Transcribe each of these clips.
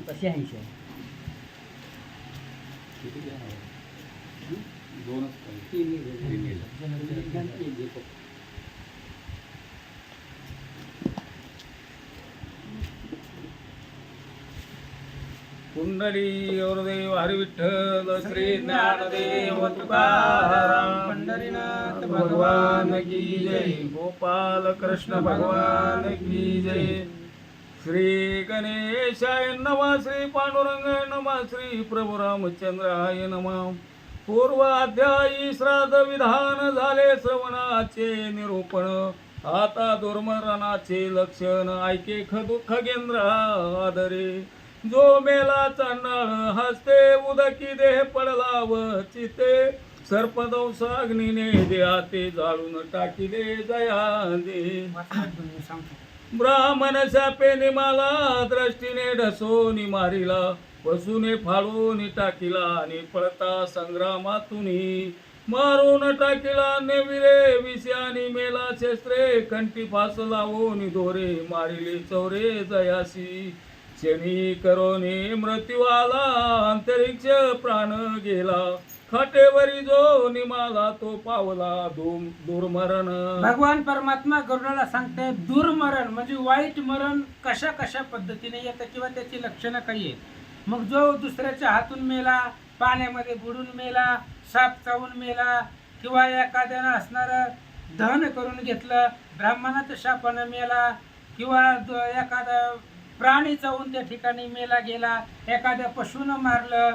कशी आहे शे कुंडली गुरुदेव हरी विठ्ठल श्री ज्ञानदेव तुकाराम पंढरीनाथ भगवान की जय गोपाल कृष्ण भगवान की जय श्री गणेशाय नमः श्री पांडुरंगाय नमः श्री प्रभु रामचंद्राय नमः पूर्व अध्यायी श्राद्ध विधान झाले श्रवणाचे निरूपण आता दुर्मरणाचे लक्षण ऐके खगेंद्र आदरे जो मेला चांडाळ हसते उदकी देह पडला व चिते सर्पदंश अग्नीने देहाते जाळून टाकिले जया दे ब्राह्मण शापे निमाला दृष्टीने ढसोनी मारिला पशुने फाळून टाकिला आणि पळता संग्रामातून मारून टाकिला नेविरे विषयानी मेला शस्त्रे कंठी फास लावून दोरे मारिले चौरे जयासी शनी करोनी मृत्यू आला अंतरिक्ष प्राण गेला खाटेवरी जो निमाला तो पावला दुर्मरण. भगवान परमात्मा गरुडाला सांगते दुर्मरण म्हणजे वाईट मरण कशा कशा पद्धतीने येतं किंवा त्याची लक्षणं काही आहेत. मग जो दुसऱ्याच्या हातून मेला, पाण्यामध्ये बुडून मेला, साप चावून मेला किंवा एखाद्यानं असणारं दहन करून घेतलं, ब्राह्मणाच्या शापानं मेला किंवा एखादा प्राणी चावून त्या ठिकाणी मेला गेला, एखाद्या पशुनं मारलं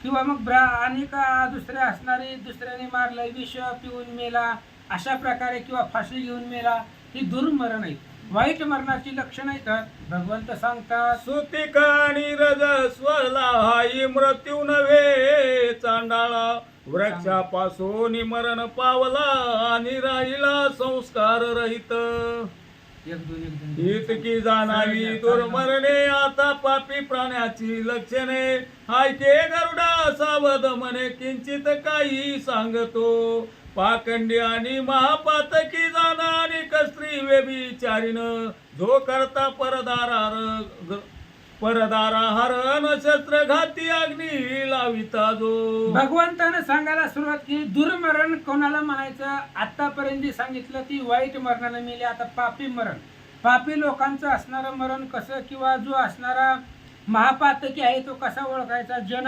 किंवा मग आणि का दुसऱ्या असणारे दुसऱ्याने मारलं, विष पिऊन मेला, अशा प्रकारे किंवा फाशी घेऊन मेला, ही दुर्मरण आहेत. वाईट मरणाची लक्षणं आहेत भगवंत सांगतात. सुतिका आणि रजस्वला हाई मृत्यू नव्हे चांडाळा वृक्षापासून मरण पावला आणि राहिला संस्कार रहित. इतकी जाणावी दुर्मरणे आता पापी प्राण्याची लक्षणे ऐके गरुडा सावध मने किंचित काही सांगतो. पाखंडी आणि महापातकी जाणा आणि कस्त्री व्यभिचारीन जो करता परदारा हरण शस्त्र घाती अग्नी लाविता जो. भगवंतानं सांगायला सुरुवात केली दुर्मरण कोणाला म्हणायचं. आतापर्यंत सांगितलं ती वाईट मरणानं मेली. आता पापी मरण, पापी लोकांचं असणारं मरण कसं किंवा जो असणारा महापातकी आहे तो कसा ओळखायचा. जन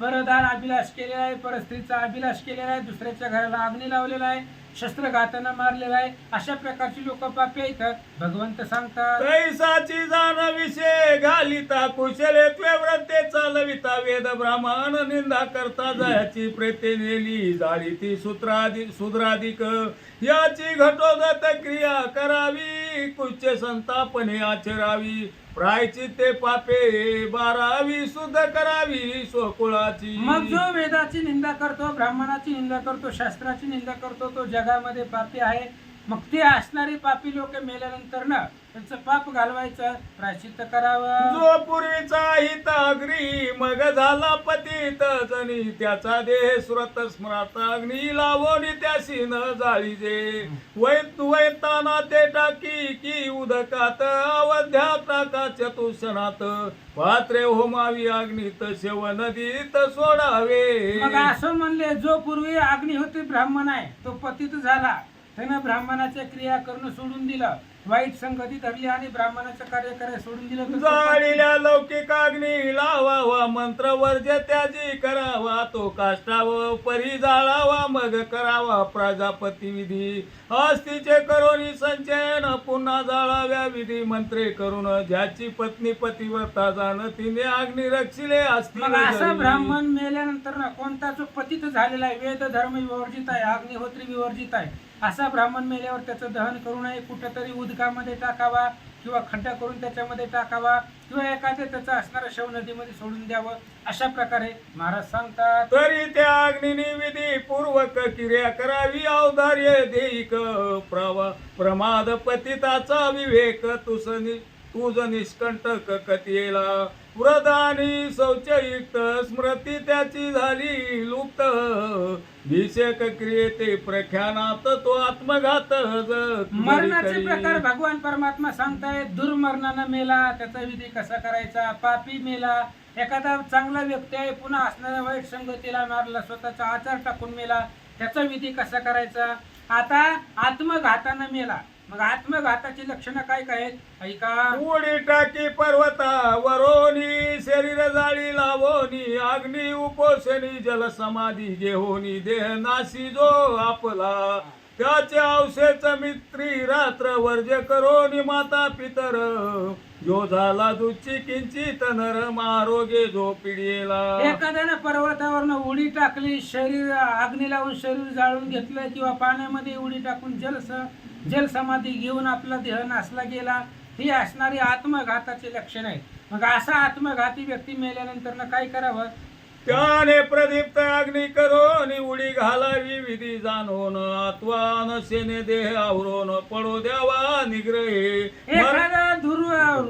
परदार अभिलाष केलेला आहे, परस्त्रीचा अभिलाष केलेला आहे, दुसऱ्याच्या घराला अग्नी लावलेला आहे, शस्त्रघातानं मारलेला आहे, अशा प्रकारची लोक पापी आहेत. भगवंत सांगतात कैसाची जाण विषय घालिता कुशले व्रते चालविता वेद ब्राह्मण निंदा करता जयाची प्रेते नेली जाळी ती शूद्राधिक याची घटोगत क्रिया करावी कुच्च संतापणे आचरावी प्रायचित्ते पापे बारावी शुद्ध करावी स्वकुळाची. मग जो वेदाची निंदा करतो, ब्राह्मणाची निंदा करतो, शास्त्राची निंदा करतो तो जगामध्ये पापी आहे. मग ते असणारे पापी लोक मेल्यानंतर ना त्यांचं पाप घालवायचं, प्रायश्चित्त करावं. जो पूर्वीचा हित अग्नी मग झाला पतित जनी त्याचा देह सुरत स्मरात अग्नी लावून त्याशी न जाळीजे वैताना ते टाकी की उदकात अवध्या टाका चतुषणात पात्रे होमावी अग्नीत शेव नदीत सोडावे. मग असं म्हणले जो पूर्वी अग्नी होती ब्राह्मण आहे तो पतित झाला, त्यानं ब्राह्मणाच्या क्रिया करणं सोडून दिलं, वाईट संगती धरली आणि ब्राह्मणाचं कार्य करायला सोडून दिलं. जाळील्या लौकिक अग्नी लावावा मंत्र वर्ज्य त्याजी करावा तो काष्टाव परी जाळावा मग करावा प्रजापती विधी अस्तीचे करोनी संचयन पुन्हा जाळाव्या विधी मंत्रे करून ज्याची पत्नी पतिव्रता जाण तिने अग्नी रक्षिले असती. मग असं ब्राह्मण मेल्यानंतर ना कोणता जो पतित झालेला आहे, वेद धर्म विवर्जित आहे, अग्निहोत्री विवर्जित आहे, असा ब्राह्मण मेल्यावर त्याचं दहन करू नये, कुठंतरी उदकामध्ये टाकावा किंवा खड्डा करून त्याच्यामध्ये टाकावा किंवा एखाद्या त्याचं असणारं शव नदीमध्ये सोडून द्यावं, अशा प्रकारे महाराज सांगतात. तरी त्या अग्निनी विधी पूर्वक क्रिया करावी औदार्य देईक प्रमाद पतिताचा विवेक तुझ निष्कंटक कथेला व्रत आणि शौचयुक्त स्मृती त्याची झाली लुप्त भिषेक क्रियेते प्रख्यानात तो आत्मघात मरणाचे प्रकार भगवान परमात्मा सांगतायत. दुर्मरणानं मेला त्याचा विधी कसा करायचा, पापी मेला, एखादा चांगला व्यक्ती आहे पुन्हा असणाऱ्या वाईट संगतीला मारला, स्वतःचा आचार टाकून मेला, त्याचा विधी कसा करायचा. आता आत्मघातानं मेला, मग आत्मघाताची लक्षणं काय काय आहेत ऐका. उडी टाकी पर्वता वरोनी शरीर जाळी लावोनी अग्नी उपोषणी जल समाधी घेऊनी देह नाशी जो आपला त्याचे अवशेष मित्री रात्र वर्ज्य करोनी माता पितर जो झाला दुःची किंचित नर मारोगे जो पिढीला. एखाद्यानं पर्वतावरनं उडी टाकली, शरीर अग्नी लावून शरीर जाळून घेतलं किंवा पाण्यामध्ये उडी टाकून जल समाधी घेऊन आपला देह नासला गेला, ही असणारी आत्मघाताचे लक्षण आहेत. मग असा आत्मघाती व्यक्ती मेल्यानंतर काय करावं. त्याने प्रदीप्त अग्नी करून उडी घालावी विधी जाणून आत्वान सेने देह आवरून पडो द्यावा निग्रहे. एखादा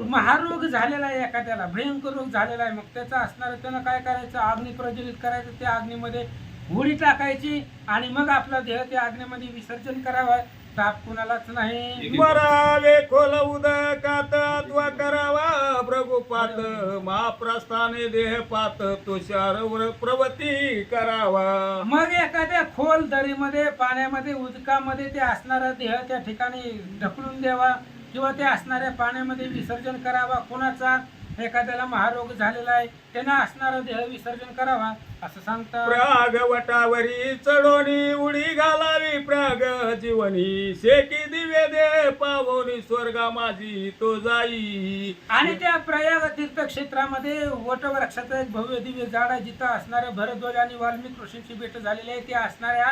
महारोग झालेला आहे, एखाद्याला भयंकर रोग झालेला आहे, मग त्याचा असणार त्यानं काय करायचं, अग्नी प्रज्वलित करायचं, त्या अग्नीमध्ये उडी टाकायची आणि मग आपला देह त्या अग्नीमध्ये विसर्जन करावा. ताप कुणालाच नाही. मरावे खोल उदकात अथवा करावा भृगुपात महाप्रस्थाने देह पात तुषार प्रवती करावा. मग एखाद्या खोल दरीमध्ये पाण्यामध्ये उदकामध्ये ते असणारा देह त्या ठिकाणी ढकलून द्यावा किंवा ते असणाऱ्या पाण्यामध्ये विसर्जन करावा. कोणाचा एखाद्याला महारोग झालेला आहे त्यांना असणारा देह विसर्जन करावा असं सांगतात. प्राग वटावरी चढोनी उडी घालावी प्राग जीवनी शेकी दिवे दे पावोनी स्वर्गा माझी तो जाई. आणि त्या प्रयाग तीर्थक्षेत्रामध्ये वटवृक्षाचा एक भव्य दिव्य झाड आहे, जिथं असणाऱ्या भरद्वाज आणि वाल्मिक ऋषींची भेट झालेली आहे. त्या असणाऱ्या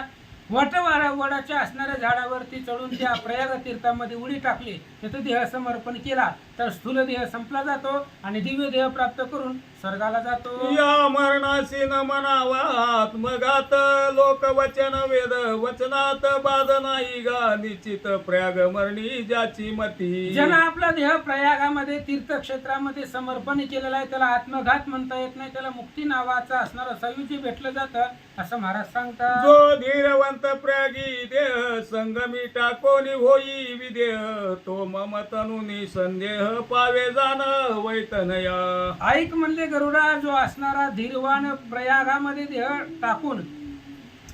वडाच्या असणाऱ्या झाडावरती चढून त्या प्रयाग तीर्थामध्ये उडी टाकली, तिथं देह समर्पण केला तर स्थूल देह संपला जातो आणि दिव्य देह प्राप्त करून स्वर्गाला जातो. या मरणाशी न म्हणावा आत्मघात लोक वचन वेद वचनात बाध नाही गा निश्चित प्रयाग मरणी ज्याची मती. ज्यानं आपला देह प्रयागामध्ये तीर्थक्षेत्रामध्ये समर्पण केलेला आहे त्याला आत्मघात म्हणता येत नाही, त्याला मुक्ती नावाचं असणारं सायुज्य भेटलं जातं असं महाराज सांगतात. जो धीरवंत प्रयागी देह संगमी टाकोनी होई विदेह तो मम तनुनी संदेह पावे जाण वैतनया. ऐक म्हणले गरुडा, जो असणारा धीरवान प्रयागामध्ये देह टाकून,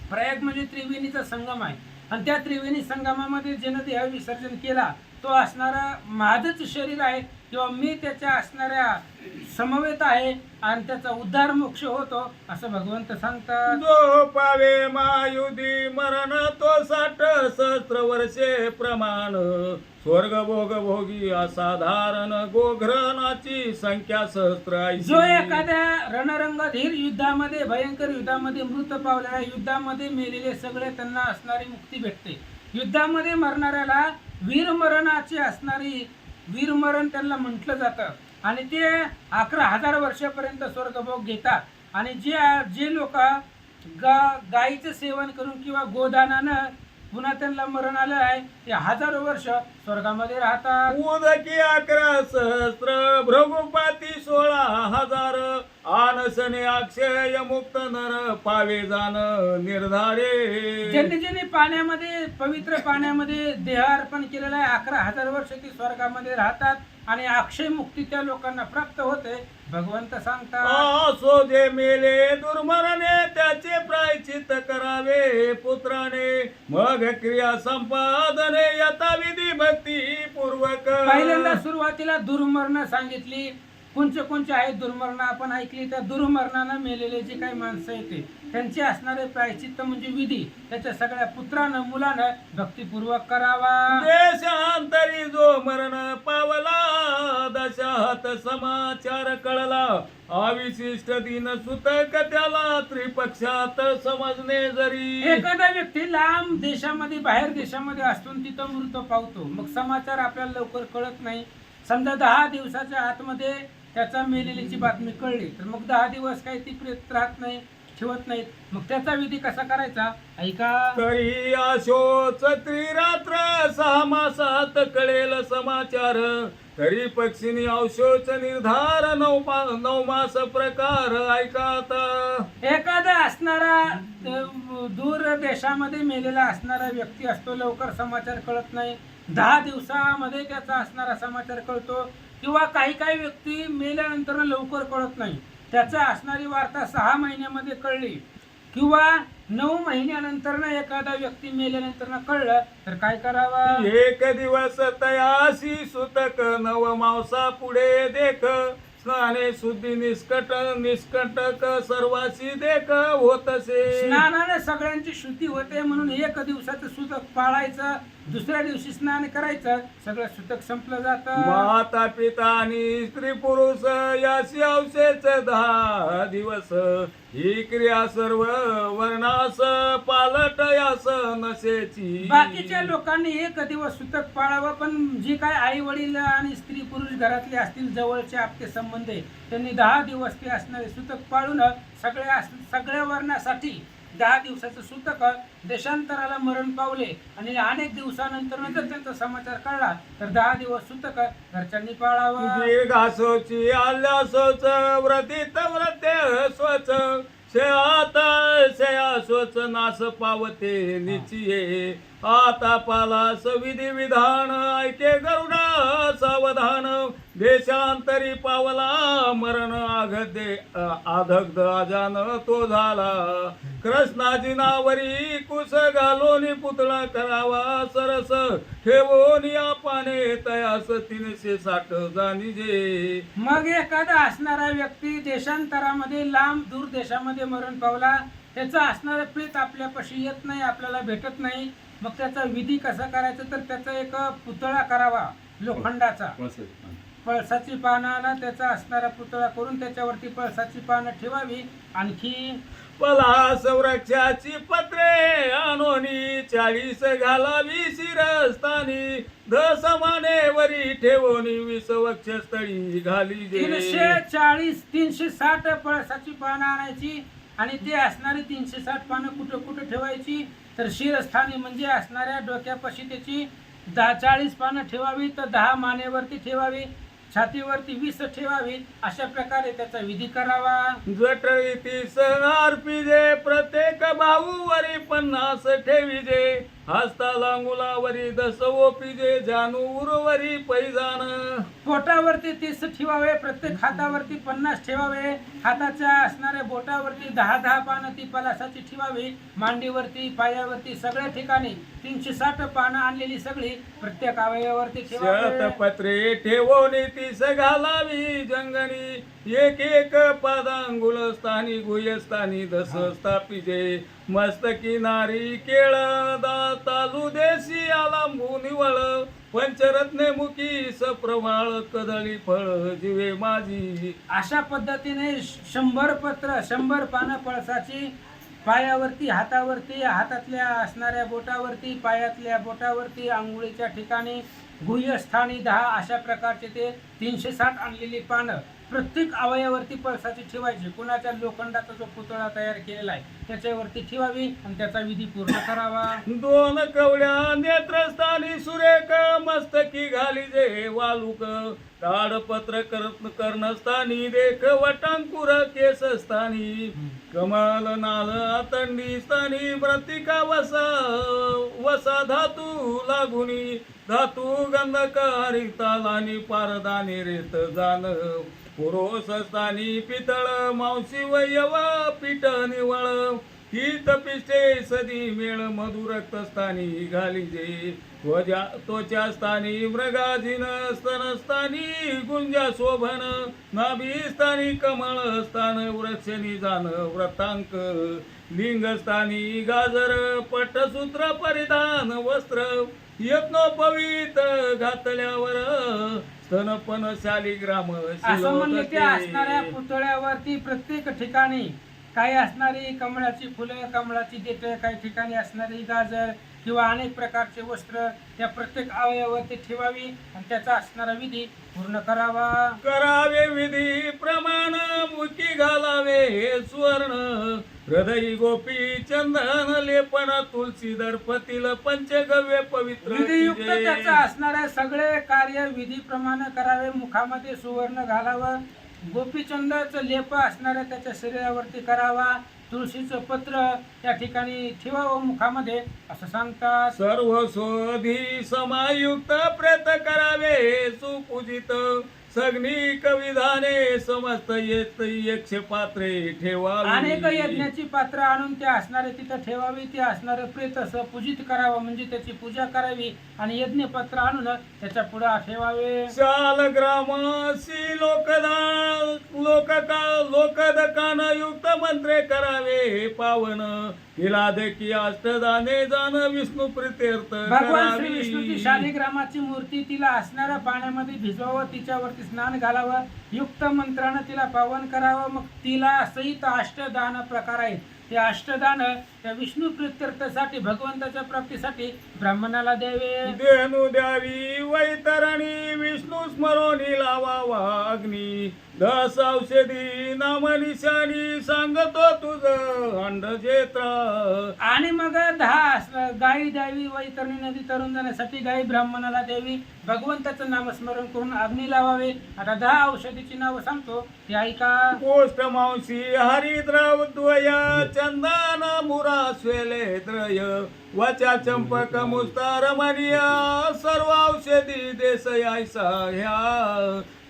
प्रयाग म्हणजे त्रिवेणीचा संगम आहे आणि त्या त्रिवेणी संगमामध्ये ज्यानं देह विसर्जन केला तो असणारा माझंच शरीर आहे किंवा मी त्याच्या असणाऱ्या समवेत आहे आणि त्याचा उद्धार मोक्ष होतो असं भगवंत सांगतात. जो पावे मायुधी मरण तो 60 सहस्त्र वर्षे प्रमाण स्वर्ग भोग भोगी असाधारण गोघ्रणाची संख्या सहस्त्र ऐंशी. जो एखाद्या रणरंगधीर युद्धामध्ये भयंकर युद्धामध्ये मृत पावलेला युद्धामध्ये मेलेले सगळे त्यांना असणारी मुक्ती भेटते. युद्धामध्ये मरणाऱ्याला वीरमरणाची असणारी वीरमरण त्यांना म्हटलं जातं आणि ते 11,000 वर्षापर्यंत स्वर्गभोग घेतात. आणि जे लोक गायीचं सेवन करून किंवा गोदानानं पुन्हा त्यांना मरण आलं आहे ते हजारो वर्ष स्वर्गामध्ये राहतात. उदकी 11 सहस्त्र भृगुपाती 16,000 आनसने अक्षय मुक्त नर पावे जाण निर्धारे. ज्यांनी पाण्यामध्ये पवित्र पाण्यामध्ये देह अर्पण केलेला आहे 11,000 वर्ष ते स्वर्गामध्ये राहतात आणि अक्षय मुक्ती त्या लोकांना प्राप्त होते भगवंत सांगतात. असो जे मेले दुर्मरणे त्याचे प्रायश्चित्त करावे पुत्राने मग क्रिया संपादने यथाविधी भक्ती पूर्वक. पहिल्यांदा सुरुवातीला दुर्मरण सांगितली. कोणचे आहेत दुर्मरण आपण ऐकली. त्या दुर्मरणानं मेलेले जे काही माणसं येते त्यांचे असणारे प्रायश्चित्त म्हणजे विधी त्याच्या सगळ्या पुत्रानं मुलानं भक्तीपूर्वक करावा. देशांतरी जो मरण पावला दशात समाचार कळला अविशिष्ट दिन सुतक त्याला त्रिपक्षात समजणे जरी. एखादा व्यक्ती लांब देशामध्ये बाहेर देशामध्ये असून तिथं मृत पावतो, मग समाचार आपल्याला लवकर कळत नाही. समजा 10 दिवसाच्या आतमध्ये त्याचा मेलेलीची बातमी कळली तर मग 10 दिवस काही ती प्रेत राहत नाही ठेवत नाहीत. मग त्याचा विधी कसा करायचा ऐका. तरी आशोच त्रिरात्र 6 मासात कळेल समाचार तरी पक्षिणी औषोच निर्धार नऊ मास प्रकार ऐका आता. एखादा असणारा दूर देशामध्ये मेलेला असणारा व्यक्ती असतो, लवकर समाचार कळत नाही, 10 दिवसामध्ये त्याचा असणारा समाचार कळतो, किंवा काही काही व्यक्ती मेल्यानंतर लवकर कळत नाही, त्याचा असणारी वार्ता 6 महिन्यामध्ये कळली, किंवा 9 महिन्यानंतर एखादा व्यक्ती मेल्यानंतर कळलं तर काय करावं. एक दिवस तयासी सुतक नव मावसा पुढे देख स्नाने शुद्धी निष्कटक सर्वासी देख होतसे. स्नानाने सगळ्यांची शुद्धी होते, म्हणून 1 दिवसाचं सुतक पाळायचं, दुसऱ्या दिवशी स्नान करायचं, सगळं सुतक संपलं जातं. माता पिता आणि स्त्री पुरुष याशी अवशेष 10 दिवस ही क्रिया सर्व वर्णास पालट यास नसेची. बाकीच्या लोकांनी 1 दिवस सुतक पाळावं, पण जी काय आई वडील आणि स्त्री पुरुष घरातले असतील, जवळचे आपले संबंध आहे, त्यांनी 10 दिवस ते असणारे सुतक पाळून सगळ्या वर्णासाठी 10 दिवसाचं सुतक देशांतराला मरण पावले आणि अनेक दिवसानंतर जर त्यांचा समाचार कळला तर 10 दिवस सुतक घरच्यांनी पाळावं. घासोची आल्यासोच व्रतीत व्रते स्वच शया स्वच नास पावते निचिये. आता पालास विधी विधान ऐके गरुडा सावधान. देशांतरी पावला मरण आधग्ध अजान तो झाला. कृष्णाजी नावरी कुस घालोनी पुतळा करावा सरस ठेवोनी पाने तयास 360 जाणीजे. मग एखादा असणारा व्यक्ती देशांतरामध्ये लांब दूर देशामध्ये मरण पावला, त्याचा असणारा प्रेत आपल्यापाशी येत नाही, आपल्याला भेटत नाही, मग त्याचा विधी कसा करायचा तर त्याचा एक पुतळा करावा लोखंडाचा, पळसाची पानानं त्याचा असणारा पुतळा करून त्याच्यावरती पळसाची पानं ठेवावी. आणखी पलास वृक्षाची पत्रे आणोनी 40 घालावी शिरस्थानी. समानेवरी ठेवोनी 20 वक्षस्थळी घाली. 360 पळसाची पानं आणायची आणि ते असणारी 360 पानं कुठं कुठं ठेवायची तर शिरस्थानी म्हणजे असणाऱ्या डोक्यापाशी त्याची 40 पानं ठेवावी, तर 10 मानेवरती ठेवावी, छातीवरती 20 ठेवावी. अशा प्रकारे त्याचा विधी करावा. जटळी 30 अर्पिजे प्रत्येक बाहूवरी 50 ठेविजे. हस्ता लांगुलावरी 10 ओपिजे जानूरवरी पैजान. पोटावरती 30 ठेवावे, प्रत्येक हातावरती 50 ठेवावे, हाताच्या असणाऱ्या बोटावरती 10 पानं ती पलासाची ठेवावी, मांडीवरती पायावरती सगळ्या ठिकाणी 360 पानं आणलेली सगळी प्रत्येक अवयवावरती ठेवावी. शतपत्रे ठेवोनी 30 घालावी जंगणी. एक पादांगुल स्थानी गुह्यस्थानी 10 स्थापिजे. मस्तकी नारी केळ तालू देशी आलांबू निवळ. पंचरत्ने मुखी सप्रवाळ कदळी फळ जीवे माझी. अशा पद्धतीने 100 पानं पळसाची पायावरती, हातावरती, हातातल्या असणाऱ्या बोटावरती, पायातल्या बोटावरती, आंघोळीच्या ठिकाणी, गुह्यस्थानी 10 अशा प्रकारचे ते 360 आणलेली पानं प्रत्येक अवयवावरती पळसाची ठेवायची. कुणाच्या लोखंडाचा जो पुतळा तयार केलेला आहे त्याच्यावरती ठेवावी आणि त्याचा विधी पूर्ण करावा. 2 कवड्या नेत्रस्थानी सुरेख मस्तकी घालीजे वालुक. ताडपत्र कर्णस्थानी देख वटांकुर केसस्थानी. कमल नाल अतंडी स्थानी व्रतिका वसा धातू लागुनी. धातू गंधक हरितालानी पारदानी रेत जाण. पुरोस स्थानी पितळ मावशी वयव पीठ निवळ. हित पिष्टे सदी मेळ मधुरक्त स्थानी घालीजे. त्वचा स्थानी मृगाजीन स्तनस्थानी गुंजा शोभन. नाभी स्थानी कमळ स्थान वृक्षनी जाण व्रतांक. लिंगस्थानी गाजर पटसूत्र परिधान वस्त्र. यज्ञोपवीत घातल्यावर स्तनपन शालिग्राम. असं म्हणले त्या असणाऱ्या पुतळ्यावरती प्रत्येक ठिकाणी काही असणारी कमळाची फुलं, कमळाची देठं, काही ठिकाणी असणारी गाजर किंवा अनेक प्रकारचे वस्त्र त्या प्रत्येक अवयवावरती ठेवावी आणि त्याचा असणारा विधी पूर्ण करावा. करावे विधी प्रमाण मुखी घालावे सुवर्ण. हृदयी गोपी चंदन लेपन तुलसी दर्पतील पंचगव्य पवित्र विधियुक्त तुझे. त्याचा असणारे सगळे कार्य विधीप्रमाणे करावे. मुखामध्ये सुवर्ण घालावं. गोपीचंदाचं लेप असणाऱ्या त्याच्या शरीरावरती करावा. तुळशीचं पत्र त्या ठिकाणी ठेवावं मुखामध्ये असं सांगतात. सर्व शोधी समायुक्त प्रेत करावे सुपूजित सगनी कविधाने समस्त येत एकशे पात्रे ठेवावी. अनेक यज्ञाची पात्र आणून ते असणारे तिथं ठेवावी. ते असणारे प्रेत असं पूजित करावं म्हणजे त्याची पूजा करावी आणि यज्ञ पत्र आणून त्याच्या पुढे ठेवावे. शालग्रामसी लोकदकान युक्त मंत्रे करावे पावन हिलादकी अष्टदाने जाण विष्णू प्रीत्यर्थ भगवान श्री विष्णूची शालिग्रामाची मूर्ती तिला असणाऱ्या पाण्यामध्ये भिजवावं. तिच्यावरती स्नान घालावं. युक्त मंत्रानं तिला पावन करावं. मग तिला सहित अष्टदान प्रकार आहेत. ते अष्टदान त्या विष्णू प्रीत्यर्थासाठी भगवंताच्या प्राप्तीसाठी ब्राह्मणाला द्यावे. देणू द्यावी वैतरणी विष्णू स्मरोनी लावावा अग्नी 10 औषधी नाम निशाणी सांगतो तुझं अंड जेत्र. आणि मग 10 गायी द्यावी. वैतरणी नदी तरुण जाण्यासाठी गायी ब्राह्मणाला द्यावी. भगवंताचं नामस्मरण करून अग्नी लावावे. आता 10 औषधीची नावं सांगतो ती ऐका. गोष्ट मांसी हरिद्रव द्वय चंदन मुरा स्वेले द्रय वचा चंपक मुस्तार मनिया सर्व औषधी देश ऐसा ह्या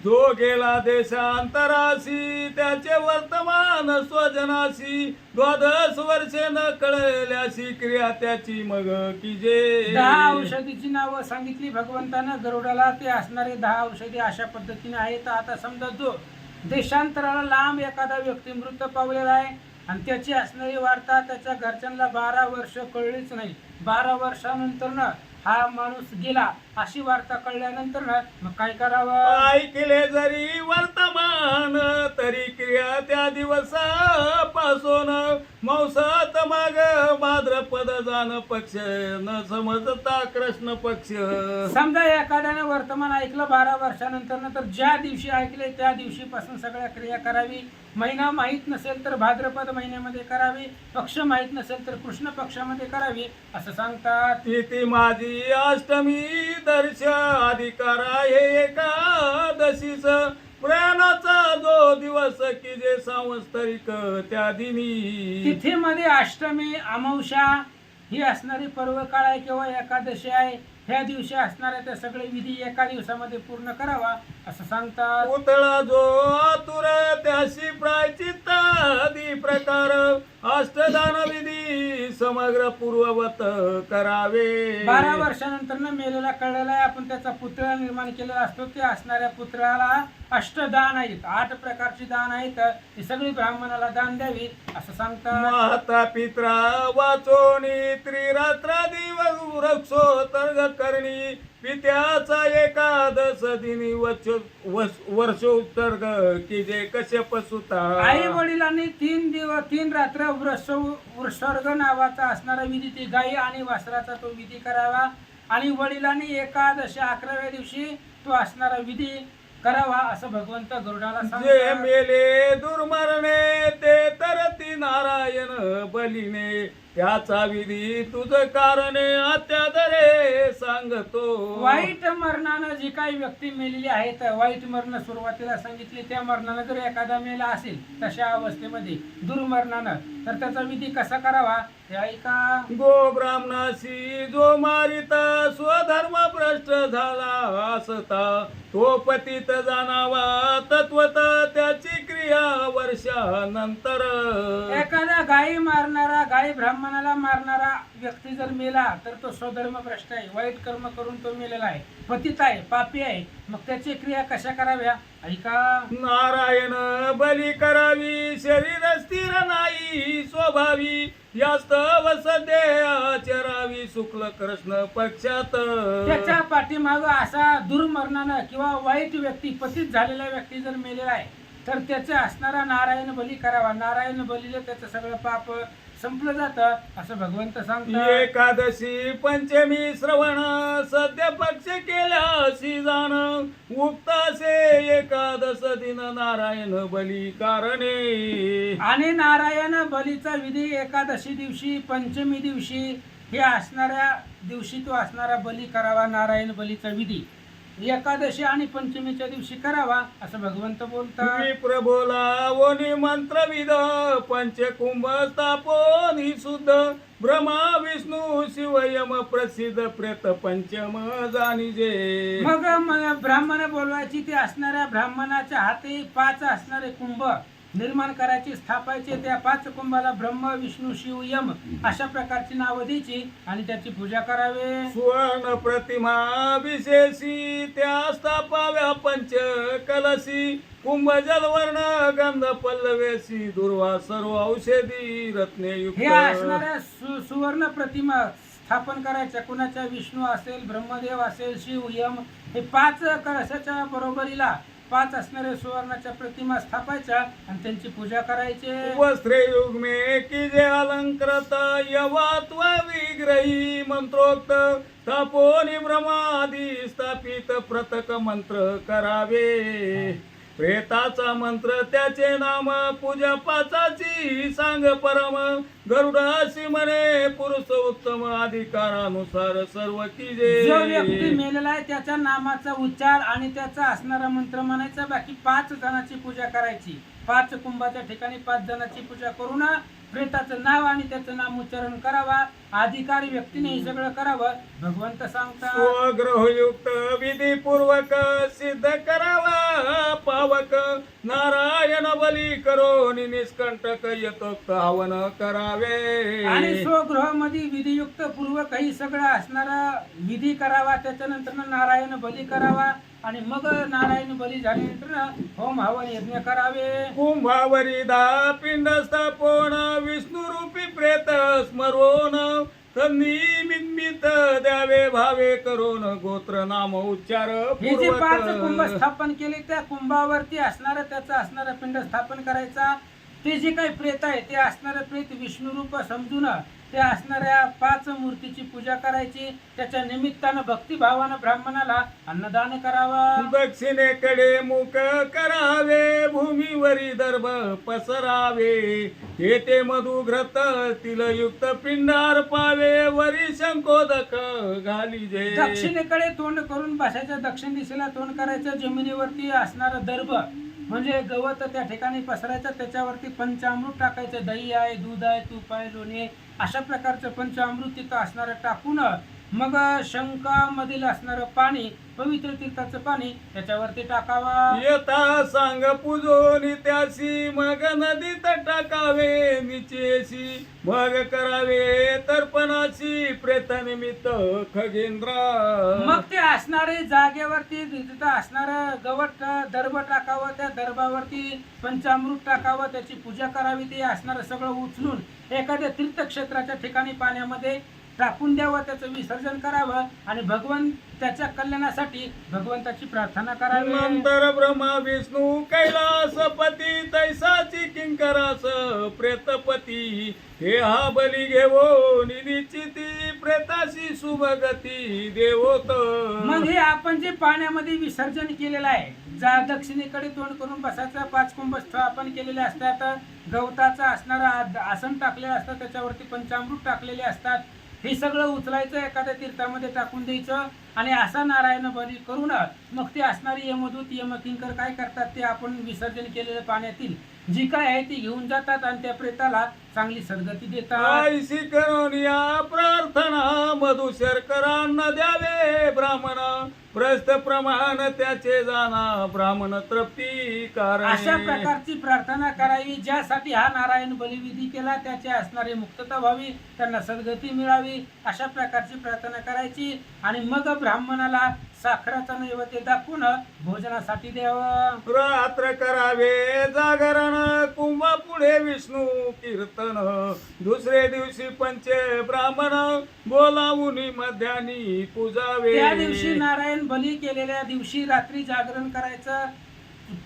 जो गेला देशांतराशी त्याचे वर्तमान स्वजनाशी 12 वर्षे न कळल्याशी क्रिया त्याची मग की जे. 10 औषधीची नावं सांगितली भगवंतानं गरुडाला. ते असणारे 10 औषधी अशा पद्धतीने आहेत. आता समजा जो देशांतराला लांब एखादा व्यक्ती मृत पावलेला आहे आणि त्याची असणारी वार्ता त्याच्या घरच्यांना 12 वर्ष कळलीच नाही. 12 वर्षानंतर ना हा माणूस गेला अशी वार्ता कळल्यानंतर ना मग काय करावं. ऐकले जरी वर्तमान तरी क्रिया त्या दिवसापासून मौसात माग भाद्रपद जाण पक्ष न समजता कृष्ण पक्ष. समजा एखाद्याने वर्तमान ऐकलं 12 वर्षानंतर तर ज्या दिवशी ऐकले त्या दिवशीपासून सगळ्या क्रिया करावी. महिना माहीत नसेल तर भाद्रपद महिन्यामध्ये करावी. पक्ष माहीत नसेल तर कृष्ण पक्षामध्ये करावी असं सांगतात. तिथी माझी अष्टमी दर्श अधिकार आहे एकादशीच प्रयाणाचा जो दिवस की जे सांवत्सरिक त्या दिनी. तिथीमध्ये अष्टमी अमावस्या ही असणारी पर्व काळ आहे किंवा एकादशी आहे. ह्या दिवशी असणाऱ्या त्या सगळे विधी एका दिवसामध्ये पूर्ण करावा असं सांगतात. पुतळा जो आतुर त्याशी प्रायचित्त आदी प्रकार अष्टदान विधी समग्र पूर्ववत करावे. 12 वर्षानंतर मेलेला कळलेला आहे. आपण त्याचा पुतळा निर्माण केलेला असतो. ते असणाऱ्या पुतळ्याला अष्टदान आहेत. 8 प्रकारची दान आहेत. ते सगळी ब्राह्मणाला दान द्यावी असं सांगतात. माता पित्रा वाचोनी त्रिरात्र दिवस वृक्षोत्तर्ग करणी पित्याचा एकादश दिनी वर्षोत्तर्ग की जे कश्यप सुता. आई वडिलांनी 3 रात्र वृषर्ग नावाचा असणारा विधी ते गायी आणि वासराचा तो विधी करावा. आणि वडिलांनी एकादशी 11व्या दिवशी तो असणारा विधी करावा असं भगवंत गरुडाला जे सांगतात. मेले दुर्मरणे ते तरती नारायण बलिने त्याचा विधी तुझ कारणे अत्यादरे सांगतो. वाईट मरणानं जी काही व्यक्ती मेलेली आहेत वाईट मरण सुरुवातीला सांगितली त्या मरणानं जर एखादा मेला असेल तशा अवस्थेमध्ये दुर्मरणानं तर त्याचा विधी कसा करावा हे ऐका. गो ब्राह्मणाशी जो मारिता स्वधर्म भ्रष्ट झाला असता तो पतित जाणावा तत्वत त्याची क्रिया वर्षानंतर. एखादा गायी मारणारा गायी ब्राह्मणाला मारणारा व्यक्ती जर मेला तर तो स्वधर्म भ्रष्ट आहे. वाईट कर्म करून तो मेलेला आहे. पतित आहे. पापी आहे. मग त्याची क्रिया कशा कराव्या ऐका. नारायण बली करावी शरीर स्थिर नाही स्वभावी यास्तव सध्या चरावी शुक्ल कृष्ण पक्षात. त्याच्या पाठीमाग असा दुर्मरणानं किंवा वाईट व्यक्ती पतित झालेला व्यक्ती जर मेलेला आहे तर त्याचा असणारा नारायण बली करावा. नारायण बलीला त्याचं सगळं पाप संपलं जातं असं भगवंत सांगतात. एकादशी पंचमी श्रवण सध्या पक्ष केल्याशी जाण उक्तासे एकादश दिन नारायण बली कारणे. आणि नारायण बलीचा विधी एकादशी दिवशी पंचमी दिवशी हे असणाऱ्या दिवशी तो असणारा बली करावा. नारायण बलीचा विधी एकादशी आणि पंचमीच्या दिवशी करावा असं भगवंत बोलतात. विप्र बोला वनी मंत्रविद पंचकुंभ स्थापोनी शुद्ध ब्रह्मा विष्णू शिव यम प्रसिद्ध प्रेत पंचम जाणीजे. मग ब्राह्मण बोलवायची ते असणाऱ्या ब्राह्मणाच्या हाती 5 असणारे कुंभ निर्माण करायची स्थापायचे. त्या 5 कुंभाला ब्रह्म विष्णू शिव यम अशा प्रकारची नावं द्यायची आणि त्याची पूजा करावे. सुवर्ण प्रतिमा विशेषी त्या स्थापाव्या पंच कलशी कुंभ जलवर्ण गंध पल्लवेशी दुर्वा सर्व औषधी रत्ने हे युक्त. असणाऱ्या सुवर्ण प्रतिमा स्थापन करायच्या. कुणाच्या विष्णू असेल, ब्रह्मदेव असेल, शिव यम हे 5 कलशाच्या बरोबरीला 5 असणाऱ्या सुवर्णाच्या प्रतिमा स्थापायच्या आणि त्यांची पूजा करायची. वस्त्रे युग्मे की जे अलंकृत यवात्व विग्रही मंत्रोक्त स्थापोनी ब्रह्मादी स्थापित प्रतक मंत्र करावे. प्रेताचा मंत्र त्याचे नाम पूजा 5ची सांग परम गरुडासी म्हणे पुरुष उत्तम अधिकारानुसार सर्व कीजे. जो व्यक्ती मेलेला आहे त्याच्या नामाचा उच्चार आणि त्याचा असणारा मंत्र म्हणायचा. बाकी 5 जणांची पूजा करायची. 5 कुंभाच्या ठिकाणी 5 जणांची पूजा करून प्रेताचं नाव आणि त्याचं नाम उच्चारण करावा. अधिकारी व्यक्तीने हे सगळं करावं भगवंत सांगतात. स्वग्रहयुक्त विधीपूर्वक सिद्ध करावा पावक नारायण बली करो निष्कंटक यथोक्त हवन करावे. आणि स्वगृह मध्ये विधियुक्त पूर्वक ही सगळं असणारा विधी करावा. त्याच्यानंतर नारायण बली करावा आणि मग नारायण बली झाल्यानंतर होम हवन यज्ञ करावे. कुंभावरी 10 पिंड स्थापन विष्णू रूपी प्रेत स्मरोन निमित्त द्यावे भावे करून गोत्र नाम उच्चार हे जे 5 कुंभ स्थापन केले त्या कुंभावरती असणारं त्याचा असणारा पिंड स्थापन करायचा. ते जे काही प्रेत आहे ते असणारं प्रेत विष्णू रूप समजून त्या असणाऱ्या 5 मूर्तीची पूजा करायची. त्याच्या निमित्तानं भक्तिभावानं ब्राह्मणाला अन्नदान करावा. दक्षिणेकडे मुख करावे भूमीवरी दर्भ पसरावे येथे मधुघ्रत तिलयुक्त पिंड अर्पावे वरी शंकोदक घालीजे. दक्षिणेकडे तोंड करून बसायचं. दक्षिण दिशेला तोंड करायचं. जमिनीवरती असणारं दर्भ म्हणजे गवत त्या ठिकाणी पसरायचं. त्याच्यावरती पंचामृत टाकायचं. दही आहे, दूध आहे, तूप आहे, लोणी अशा प्रकारचं पंचामृत तिथं असणारं टाकून मग शंखामधील असणारं पाणी पवित्र तीर्थाचं पाणी त्याच्यावरती टाकावा. यथा सांग पूजोनी त्याशी मग नदीत टाकावे निचेशी मग करावे तर्पणाची प्रेत निमित्त खगेंद्र. मग ते असणारे जागेवरती तिथं असणारं गवत दर्भ टाकावं. त्या दर्भावरती पंचामृत टाकावं. त्याची पूजा करावी. ते असणारं सगळं उचलून एखाद्या तीर्थक्षेत्राच्या ठिकाणी पाण्यामध्ये टाकून द्यावं. त्याचं विसर्जन करावं आणि त्याच्या कल्याणासाठी भगवंताची प्रार्थना करावी. नंतर ब्रह्मा विष्णू कैलासपती तैसाची किंकरास प्रेतपती हे हा बली घेवो निश्चिती प्रेताशी शुभगती देवोत. मग हे आपण जे पाण्यामध्ये विसर्जन केलेलं आहे. दक्षिणेकडे तोंड करून बसायचं. 5 कुंभ स्थापन केलेले असतात. गवताचं असणारं आसन टाकलेलं असतं. त्याच्यावरती पंचामृत टाकलेले असतात. हे सगळं उचलायचं. एखाद्या तीर्थामध्ये टाकून द्यायचं आणि असा नारायण बली करून मग ते असणारी यमदूत यमकिंकर काय करतात ते आपण विसर्जन केलेलं पाण्यातील जी काय आहे ती घेऊन जातात आणि त्या प्रेताला चांगली सद्गती देतात. आईशी करून या प्रार्थना मधुशर्करांना द्यावे ब्राह्मण प्रस्थ प्रमाण त्याचे जाना ब्राह्मण तृप्ती कारण. अशा प्रकारची प्रार्थना करावी. ज्यासाठी हा नारायण बलिविधी केला त्याचे असणारी मुक्तता व्हावी, त्यांना सद्गती मिळावी अशा प्रकारची प्रार्थना करायची. आणि मग ब्राह्मणाला साखराचा नैवेद्य दाखवून भोजनासाठी द्यावं. रात्र करावे जागरण कुंभा पुढे विष्णू कीर्तन दुसरे दिवशी पंच ब्राह्मण बोलावून मध्यानी पूजावे. त्या दिवशी नारायण बली केलेल्या दिवशी रात्री जागरण करायचं.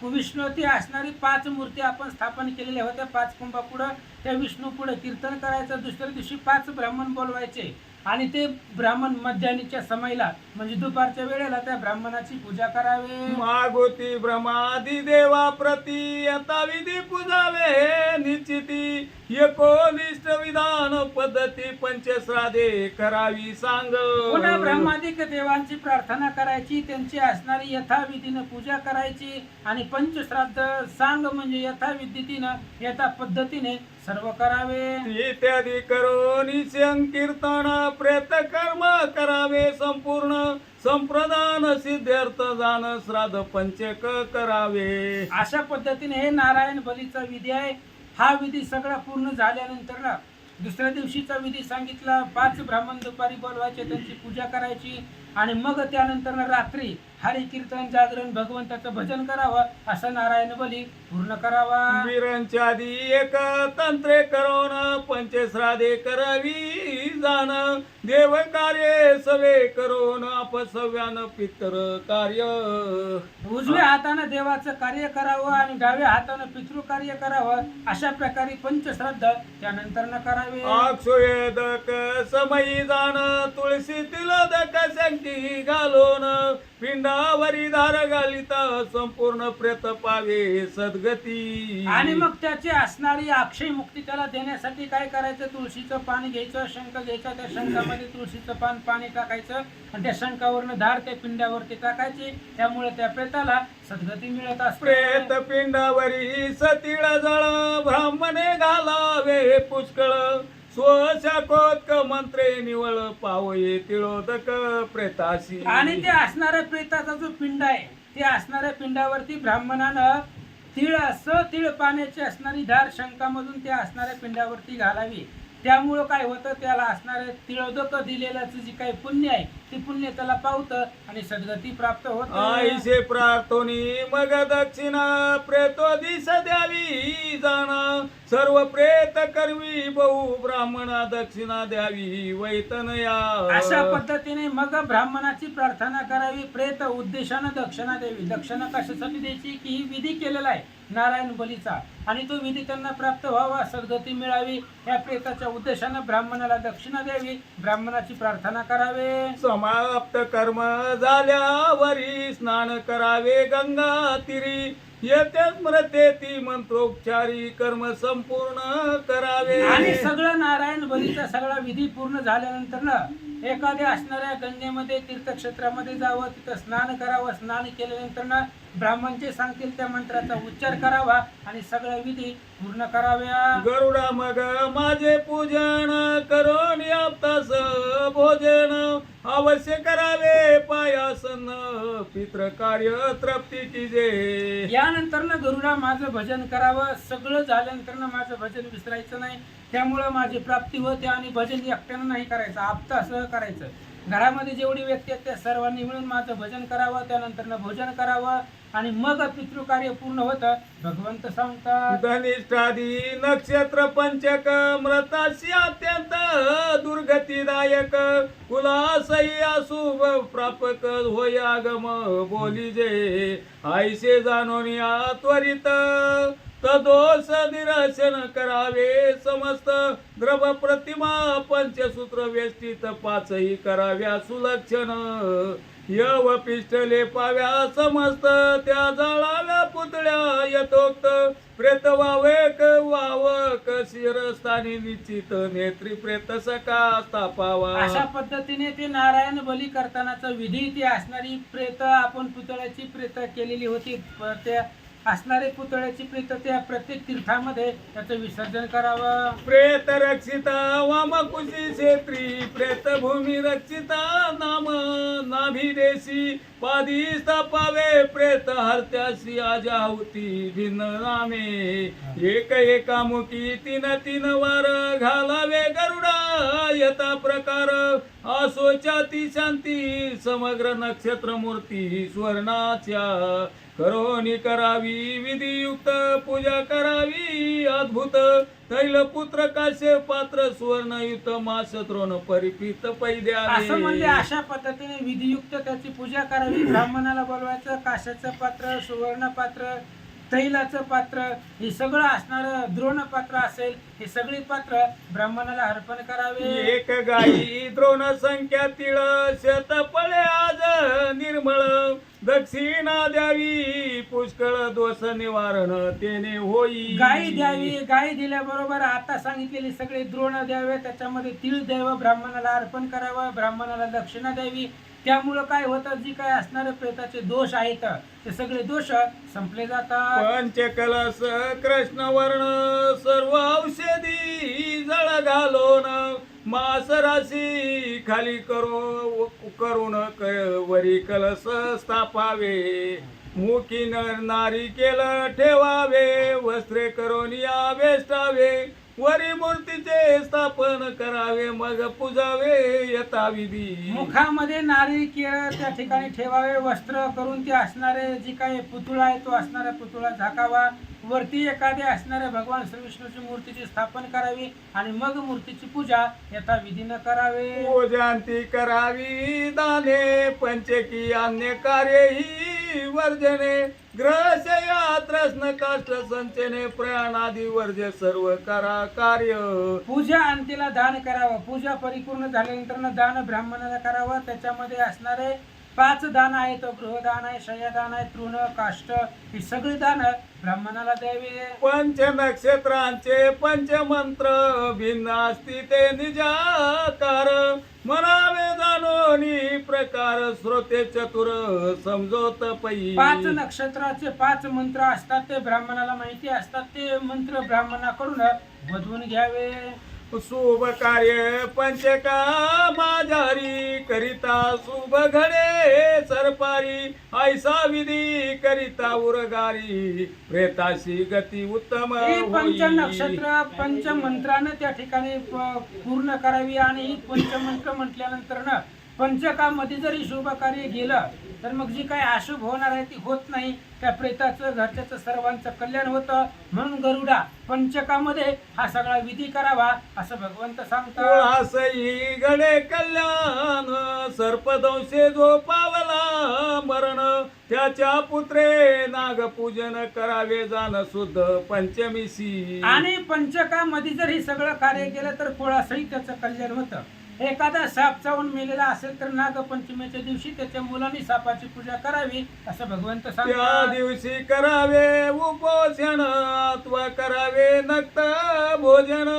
विष्णूवरती असणारी 5 मूर्ती आपण स्थापन केलेल्या होत्या. 5 कुंभापुढं त्या विष्णू पुढे कीर्तन करायचं. दुसऱ्या दिवशी 5 ब्राह्मण बोलवायचे आणि ते ब्राह्मण मध्यान्हीच्या समयला म्हणजे दुपारच्या वेळेला त्या ब्राह्मणाची पूजा करावे. मागोती ब्रह्मादी देवा प्रती यथा विधी पूजावे निश्चिती एकोनिष्ठ विधान पद्धती पंचश्राद्धे करावी सांग. पुन्हा ब्रह्मादिक देवांची प्रार्थना करायची, त्यांची असणारी यथाविधीनं पूजा करायची आणि पंचश्राद्ध सांग म्हणजे यथाविधीनं यथा पद्धतीने सर्व करावे. इत्यादी करून संकीर्तन प्रेत कर्म करावे संपूर्ण संप्रदान सिद्ध्यर्थ जाण श्राद्ध पंचक करावे. अशा पद्धतीने हे नारायण बलीचा विधी आहे. हा विधी सगळा पूर्ण झाल्यानंतर ना दुसऱ्या दिवशीचा विधी सांगितला. 5 ब्राह्मण दुपारी बोलवायचे, त्यांची पूजा करायची आणि मग त्यानंतर रात्री हरी कीर्तन जागरण भगवंताचं भजन करावं. असं नारायण बली पूर्ण करावा. वीरांच्या आधी एक तंत्रे करून पंचश्राद्धे करावी जाण देव कार्य सवे करून अपसव्यान पितर कार्य. उजव्या हातानं देवाचं कार्य करावं आणि डाव्या हातानं पितृ कार्य करावं. अशा प्रकारे पंचश्राद्ध त्यानंतर न करावे. अक्षोदक समयी जाण तुळशी तिलोदक शंकी घालून पिंडावरी धार घालिता संपूर्ण प्रेत पावे सद्गती. आणि मग त्याची असणारी अक्षय मुक्ती त्याला देण्यासाठी काय करायचं? तुळशीचं पान घ्यायचं, शंख घ्यायचा, त्या शंखामध्ये तुळशीचं पान पाणी टाकायचं आणि त्या शंखावरनं धार त्या पिंडावरती टाकायची. त्यामुळे त्या प्रेताला सद्गती मिळत असते. प्रेत पिंडावरी सतीळ जळ ब्राह्मणे घालावे पुष्कळ स्वशाकोत्क मंत्रे निवळ पावये तिळोदक प्रेताशी. आणि ते असणाऱ्या प्रेताचा जो पिंड आहे ते असणाऱ्या पिंडावरती ब्राह्मणानं तीळ पाण्याची असणारी धार शंखामधून त्या असणाऱ्या पिंडावरती घालावी. त्यामुळं काय होतं? त्याला असणारे तिळोदक दिलेल्याचं जी काही पुण्य आहे ती पुण्य त्याला पावतं आणि सद्गती प्राप्त होत. आईशे प्रार्थोनी मग दक्षिणा प्रेतो दिस द्यावी जाण सर्व प्रेत करवी बहु ब्राह्मणा दक्षिणा द्यावी वैतनया. अशा पद्धतीने मग ब्राह्मणाची प्रार्थना करावी. प्रेत उद्देशानं दक्षिणा द्यावी. दक्षिणा कशासाठी द्यायची की ही विधी केलेला आहे नारायण बलीचा आणि तो विधी त्यांना प्राप्त व्हावा, सद्गती मिळावी या प्रेताच्या उद्देशानं ब्राह्मणाला दक्षिणा द्यावी, ब्राह्मणाची प्रार्थना करावे. समाप्त कर्म झाल्यावरी स्नान करावे गंगा तीरी येते स्मरते ती मंत्रोपचारी कर्म संपूर्ण करावे. आणि सगळं नारायण बलीचा सगळा विधी पूर्ण झाल्यानंतर ना एखाद्या असणाऱ्या गंगेमध्ये तीर्थक्षेत्रामध्ये जावं, तिथं स्नान करावं. स्नान केल्यानंतर ना ब्राह्मण जे सांगतील त्या मंत्राचा उच्चार करावा आणि सगळ्या विधी पूर्ण कराव्या. गरुडा मग माझे पूजन करून आपतास भोजन अवश्य करावे पायासन पित्र कार्य तृप्ती कीजे. यानंतर ना गरुडा माझं भजन करावं. सगळं झाल्यानंतर ना माझं भजन विसरायचं नाही. त्यामुळं माझी प्राप्ती होते आणि भजन एकट्यानं नाही करायचं, आपतासह करायचं. घरामध्ये जेवढी व्यक्ती आहेत त्या सर्वांनी मिळून माझं भजन करावं. त्यानंतर भोजन करावं आणि मग पितृकार्य पूर्ण होतं. भगवंत सांगतात धनिष्ठादी नक्षत्र पंचक मृताशी अत्यंत दुर्गतीदायक कुलासही अशुभ प्रापक होय आगम बोली जे आईसे जाणून या त्वरित तदोष निरसन करावे. समस्त द्रव प्रतिमा पंचसूत्र वेष्टित 5ही कराव्या सुलक्षण यव पिष्टले पाव्या समस्त त्या जाळाव्या पुतळ्या यथोक्त प्रेत वावेक वावक शिरस्थानी निश्चित नेत्री प्रेत सका स्थापावा. अशा पद्धतीने ते नारायण बली करतानाचा विधी ती असणारी प्रेत आपण पुतळ्याची प्रेत केलेली होती. त्या असणारे पुतळ्याची प्रेत त्या प्रत्येक तीर्थामध्ये त्याचं विसर्जन करावं. प्रेत रक्षिता वामकुशी क्षेत्री प्रेत भूमी रक्षिता नाम नाभिदेशी पादी स्थापावे प्रेत हरत्याशी आजाहुती भिन्न नामे एक एकामुखी 3 वार घालावे गरुडा यथा प्रकार असोचाती शांती समग्र नक्षत्र मूर्ती स्वर्णाच्या करोनी करावी विधियुक्त पूजा करावी अद्भुत तैलपुत्र काश्य पात्र सुवर्णयुत मास द्रोण परिपित असं म्हणजे पैद्यावे. अशा पद्धतीने विधियुक्त त्याची पूजा करावी. ब्राह्मणाला बोलवायचं, काशाचं पात्र, सुवर्ण पात्र, तैलाचं पात्र, हे सगळं असणारं द्रोण पात्र असेल, हे सगळी पात्र ब्राह्मणाला अर्पण करावे. एक गाई द्रोण संख्या तिळ शतपळे आज निर्मळ दक्षिणा द्यावी पुष्कळ दोष निवारण तेने होई. गाई द्यावी. गाई दिल्याबरोबर आता सांगितलेले सगळे द्रोण द्यावे, त्याच्यामध्ये तीळ द्यावं, ब्राह्मणाला अर्पण करावं, ब्राह्मणाला दक्षिणा द्यावी. त्यामुळं काय होतं, जी काय असणारे प्रेताचे दोष आहेत ते सगळे दोष संपले जातात. पंचकलश कृष्णवर्ण सर्व औषधी जळ घालून मास राशी खाली करून वरी कलश स्थापावे. मुखी नारी केलं ठेवावे वस्त्रे करून या वेष्टावे. वरी मूर्तीचे स्थापन करावे मग पूजावे यथाविधी. मुखामध्ये नारिकेळ त्या ठिकाणी ठेवावे, वस्त्र करून ते असणारे जी काही पुतळा आहे तो असणारा पुतळा झाकावा. वरती एखाद्या असणाऱ्या भगवान श्री विष्णूची मूर्तीची स्थापन करावी आणि मग मूर्तीची पूजा यथाविधीनं करावे. पूजांती करावी दाने पंचकी अन्य कार्य ही वर्जने ग्रहशया त्रस्न काष्ट संचने प्रयाणादी वर्ज सर्व करा कार्य. पूजा अंतीला दान करावं. पूजा परिपूर्ण झाल्यानंतर दान ब्राह्मणाला करावं. त्याच्यामध्ये असणारे 5 दान आहेत. गृहदान आहे, शय्यादान आहे, तृण, काष्ट, ही सगळी दान ब्राह्मणाला द्यावी. पंच नक्षत्रांचे पंचमंत्र भिन्न असती ते निजाकार म्हणावे जाणोनी प्रकार श्रोते चतुर समजोत पै. 5 नक्षत्राचे 5 मंत्र असतात, ते ब्राह्मणाला माहिती असतात. ते मंत्र ब्राह्मणाकडून वधवून घ्यावे. शुभ कार्य पंचका माझारी करिता शुभ घडे सरपारी. ऐसा विधी करिता उरगारी प्रेताशी गती उत्तम ही होई. पंचनक्षत्र पंचमंत्रानं त्या ठिकाणी पूर्ण करावी. आणि ही पंचमंत्र म्हटल्यानंतर ना पंचकामध्ये जरी शुभ कार्य गेलं तर मग जी काही अशुभ होणार आहे ती होत नाही. त्या प्रेताचं घरच्याचं सर्वांचं कल्याण होतं. म्हणून गरुडा पंचकामध्ये हा सगळा विधी करावा असं भगवंत सांगतात. असई गडे कल्याण सर्पदंशे जो पावला मरण त्याच्या पुत्रे नागपूजन करावे जाण शुद्ध पंचमीशी. आणि पंचकामध्ये जर हे सगळं कार्य केलं तर कुळासही त्याचं कल्याण होतं. एखादा साप चावून मेलेला असेल तर नागपंचमीच्या दिवशी त्याच्या मुलांनी सापाची पूजा करावी असं भगवंत त्या सांगतात. दिवशी करावे उपोषण अथवा करावे नक्त भोजन.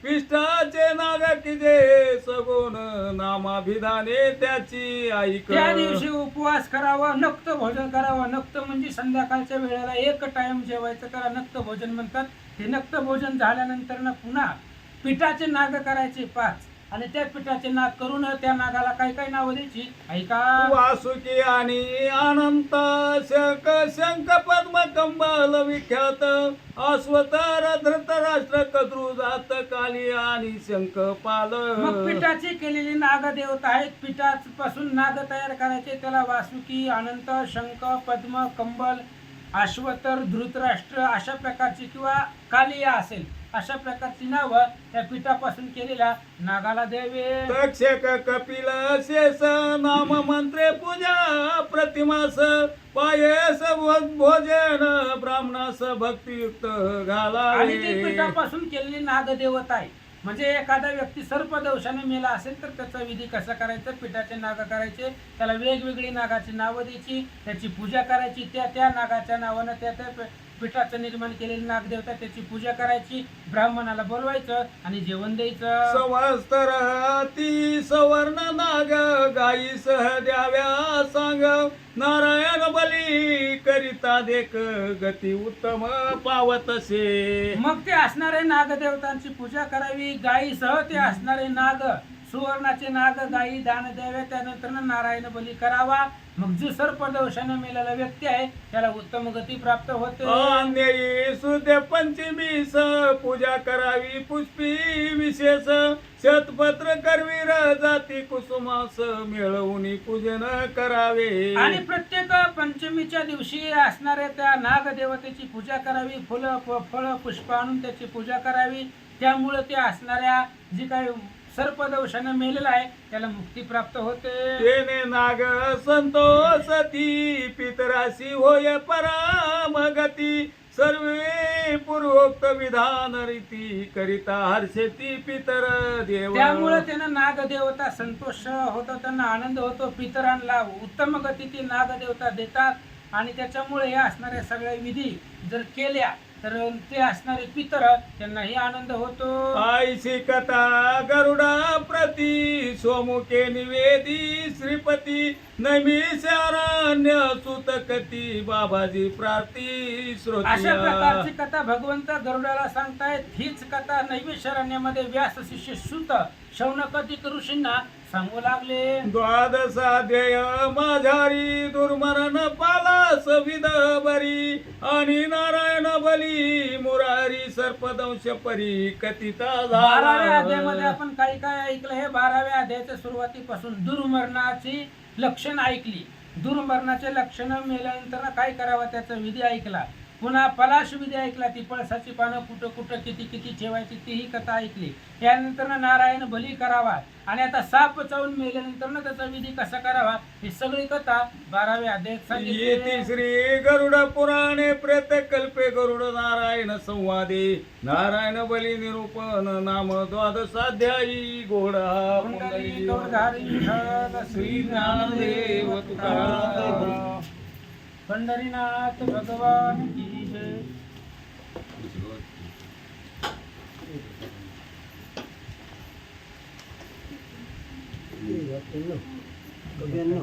विष्ठाचे नाग की जे सगुण नामाभिधाने त्याची ऐक. त्या दिवशी उपवास करावा, नक्त भोजन करावं. नक्त म्हणजे संध्याकाळच्या वेळेला 1 टाइम जेवायचं, त्याला नक्त भोजन म्हणतात. हे नक्त भोजन झाल्यानंतर ना पुन्हा पिठाचे नाग करायचे 5 आणि त्या पिठाचे नाग करून त्या नागाला काय काय नावं द्यायची ऐका. वासुकी आणि अनंत शंख शंख पद्म कंबल विख्यात अश्वतर धृतराष्ट्र कद्रू जात काली आणि शंख पाल. मग पिठाची केलेली नागदेवता आहेत. पिठापासून नाग तयार करायचे, त्याला वासुकी, अनंत, शंख, पद्म, कंबल, अश्वतर, धृतराष्ट्र अशा प्रकारची किंवा कालिया असेल अशा प्रकारची नावं त्या पिठापासून केलेल्या नागाला द्यावे. तक्षक कपिल शेष नाम मंत्रे पूजा प्रतिमास पायस भोजन ब्राह्मणास भक्तियुक्त आणि ती घालावे. पिठापासून केलेली नागदेवता आहे. म्हणजे एखादा व्यक्ती सर्पदंशाने मेला असेल तर त्याचा विधी कसा करायचा, पिठाचे नाग करायचे, त्याला वेगवेगळी नागाची नावं द्यायची, त्याची पूजा करायची. त्या त्या नागाच्या नावानं त्या त्या पिठाचं निर्माण केलेली नागदेवता त्याची पूजा करायची. ब्राह्मणाला बोलवायचं आणि जेवण द्यायचं. संवत्सर ती सवर्ण नाग गायी सह द्याव्या सांग. नारायण बली करिता देख गती उत्तम पावतसे. मग ते असणारे नागदेवतांची पूजा करावी. गायीसह ते असणारे नाग, सुवर्णाचे नाग गायी दान द्यावे. त्यानंतर नारायण बली करावा. मग जो सर्पदंशाने मेलेला व्यक्ती आहे त्याला उत्तम गती प्राप्त होते. अन्ययी सुदे पंचमीस पूजा करावी पुष्पी विशेष. शतपत्र करवीर जाती कुसुमास मिळवून पूजन करावे. आणि प्रत्येक पंचमीच्या दिवशी असणाऱ्या त्या नागदेवतेची पूजा करावी, फळ पुष्प आणून त्याची पूजा करावी. त्यामुळे ते असणाऱ्या जी काही सर्पदोषाने मेलेला आहे त्याला मुक्ती प्राप्त होते. तेने नाग संतोषती पितराशी होय परामगती. सर्वे पूर्वोक्त विधान रीती करिता हर्षेती पितर देव. त्यामुळे त्यांना नागदेवता संतोष होतो, त्यांना आनंद होतो. पितरांना उत्तम गती ती नागदेवता देतात आणि त्याच्यामुळे या असणाऱ्या सगळ्या विधी जर केल्या तर ते असणारे पितर त्यांनाही आनंद होतो. आईशी कथा गरुडा प्रती सोमुखे निवेदी श्रीपती. नैमिषारण्य सुतकती बाबाजी प्रार्थी श्रोती. अशा प्रकारची कथा भगवंत गरुडाला सांगतायत. हीच कथा नैमिषारण्यामध्ये व्यास शिष्य सुत शौनकादिक ऋषींना सांगू लागले. द्वादशाध्याय माझारी दुर्मरण पाला सविद बरी. आणि नारायण बली मुरारी सर्पदंश परी कथिता 12व्या अध्यायामध्ये आपण काही काय ऐकलं. हे 12व्या अध्यायाच्या सुरुवातीपासून दुर्मरणाची लक्षण ऐकली. दुर्मरणाचे लक्षण मेल्यानंतर काय करावं त्याचा विधी ऐकला. पुन्हा पलाश विधी ऐकला. ती पळसाची पानं कुठं कुठं किती किती ठेवायची तीही कथा ऐकली. यानंतर नारायण बली करावा आणि आता साप चावून मेल्यानंतर त्याचा विधी कसा करावा ही सगळी कथा 12व्या अध्यायात येते. सांगितली. श्री गरुड पुराणे प्रेत कल्पे गरुड नारायण संवादे. नारायण बली निरूपण नाम द्वादशाध्यायी घोडा पुंडरीकवरधारी विठ्ठल श्री ज्ञानदेव तुकाराम. पंढरीनाथ भगवान की जय. Gobierno.